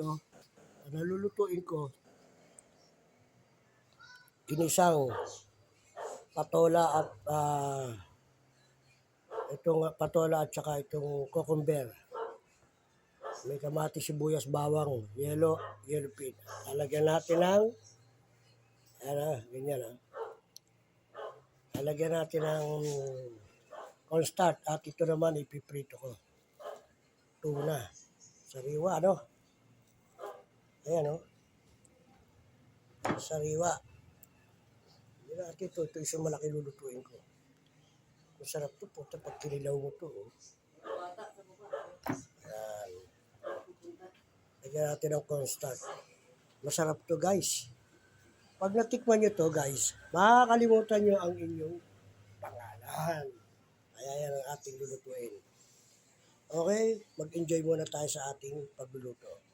ito, nalulutuin ko, ginisang patola at itong patola at saka itong cucumber. May kamatis, sibuyas, bawang, yellow pea. Lalagyan natin ng, ganyan lalagyan natin ng cornstarch at ito naman ipiprito ko. Tuna. Sariwa, no? Ayan, no? Sariwa. Hindi natin ito. Ito isang malaki lulutuin ko. Masarap ito po. Pag kinilaw mo ito, oh. Ayan. Lagyan natin ng cornstarch. Masarap to guys. Pag natikman nyo to guys, makakalimutan nyo ang inyong pangalan. Kaya yan ang ating lulutuin. Okay, mag-enjoy muna tayo sa ating pagluluto.